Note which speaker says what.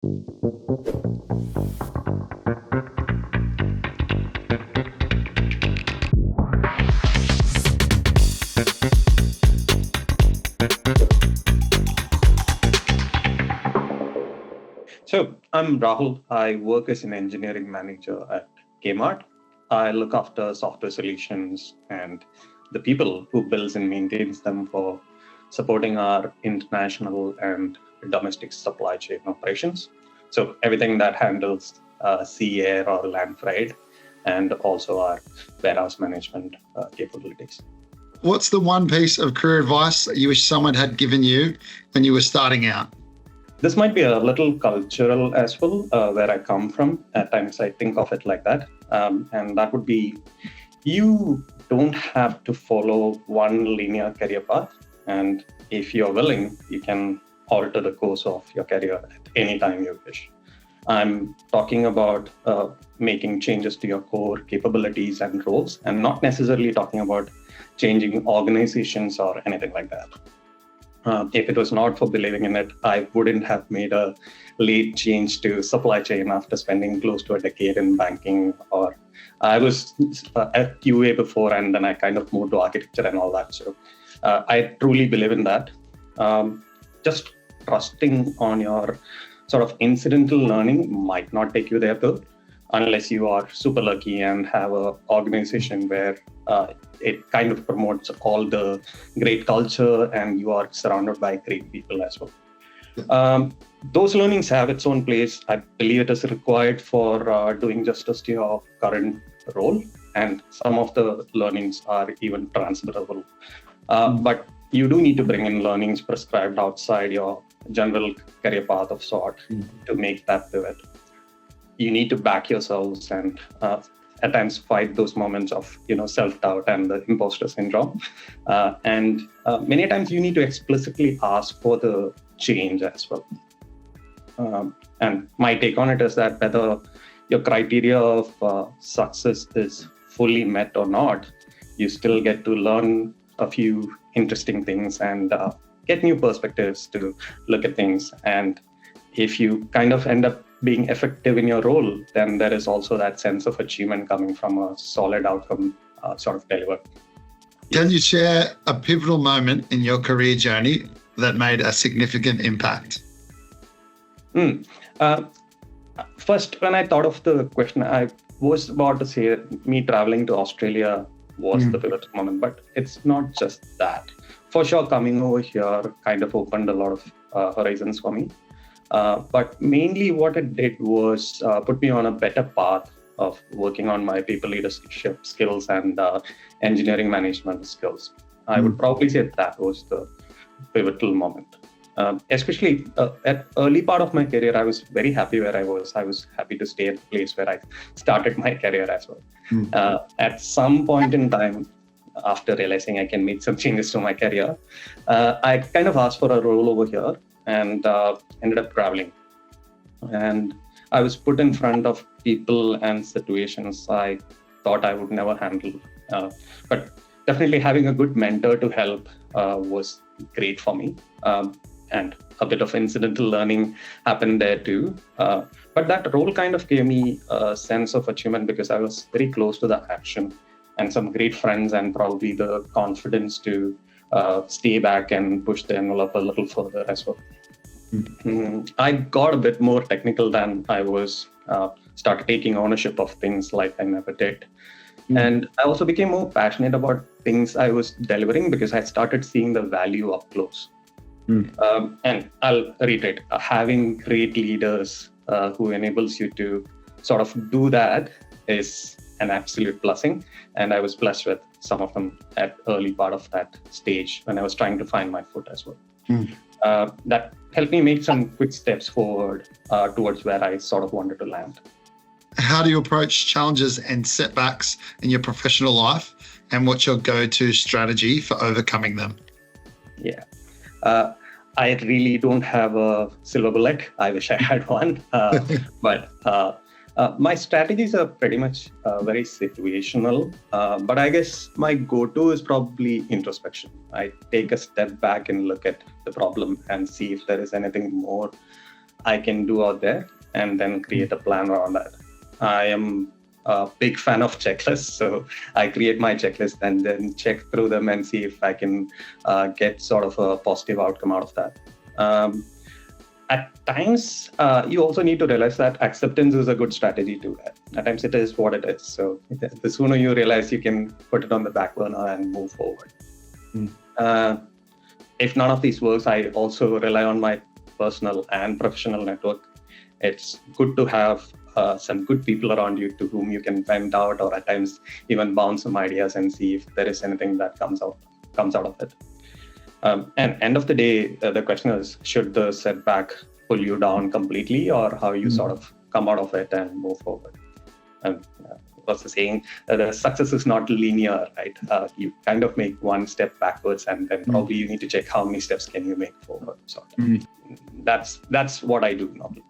Speaker 1: So I'm Rahul. I work as an engineering manager at Kmart. I look after software solutions and the people who builds and maintains them for supporting our international and domestic supply chain operations. So everything that handles sea, air, or land freight, and also our warehouse management capabilities.
Speaker 2: What's the one piece of career advice that you wish someone had given you when you were starting out?
Speaker 1: This might be a little cultural as well, where I come from. At times I think of it like that. And that would be you don't have to follow one linear career path. And if you're willing, you can alter the course of your career at any time you wish. I'm talking about making changes to your core capabilities and roles, and not necessarily talking about changing organizations or anything like that. If it was not for believing in it, I wouldn't have made a late change to supply chain after spending close to a decade in banking. Or I was at QA before, and then I kind of moved to architecture and all that. So I truly believe in that. Just trusting on your sort of incidental learning might not take you there though, unless you are super lucky and have an organization where it kind of promotes all the great culture and you are surrounded by great people as well. Those learnings have its own place. I believe it is required for doing justice to your current role, and some of the learnings are even transferable. But you do need to bring in learnings prescribed outside your general career path of sort to make that pivot. You need to back yourselves and at times fight those moments of self-doubt and the imposter syndrome. And many times you need to explicitly ask for the change as well. And my take on it is that whether your criteria of success is fully met or not, you still get to learn a few interesting things and get new perspectives to look at things. And if you kind of end up being effective in your role, then there is also that sense of achievement coming from a solid outcome sort of delivered.
Speaker 2: Can you share a pivotal moment in your career journey that made a significant impact?
Speaker 1: First, when I thought of the question, I was about to say me traveling to Australia was the pivotal moment, but it's not just that. For sure, coming over here kind of opened a lot of horizons for me. But mainly what it did was put me on a better path of working on my people leadership skills and engineering management skills. I would probably say that was the pivotal moment. Especially at early part of my career, I was very happy where I was. I was happy to stay at the place where I started my career as well. At some point in time, after realizing I can make some changes to my career, I kind of asked for a role over here and ended up traveling. And I was put in front of people and situations I thought I would never handle. But definitely having a good mentor to help was great for me. And a bit of incidental learning happened there too. But that role kind of gave me a sense of achievement because I was very close to the action and some great friends and probably the confidence to stay back and push the envelope a little further as well. I got a bit more technical than I was, started taking ownership of things like I never did. And I also became more passionate about things I was delivering because I started seeing the value up close. And I'll reiterate, having great leaders who enables you to sort of do that is an absolute blessing. And I was blessed with some of them at early part of that stage when I was trying to find my foot as well. That helped me make some quick steps forward towards where I sort of wanted to land.
Speaker 2: How do you approach challenges and setbacks in your professional life, and what's your go-to strategy for overcoming them?
Speaker 1: Yeah. I really don't have a silver bullet. I wish I had one. But my strategies are pretty much very situational. But I guess my go-to is probably introspection. I take a step back and look at the problem and see if there is anything more I can do out there, and then create a plan around that. I am a big fan of checklists, so I create my checklist and then check through them and see if I can get sort of a positive outcome out of that. At times, you also need to realize that acceptance is a good strategy too. At times, it is what it is. So the sooner you realize, you can put it on the back burner and move forward. If none of these works, I also rely on my personal and professional network. It's good to have some good people around you to whom you can vent out, or at times even bounce some ideas and see if there is anything that comes out of it. And end of the day, the question is, should the setback pull you down completely, or how you sort of come out of it and move forward? And what's the saying? The success is not linear, right? You kind of make one step backwards, and then probably you need to check how many steps can you make forward. So that's what I do normally.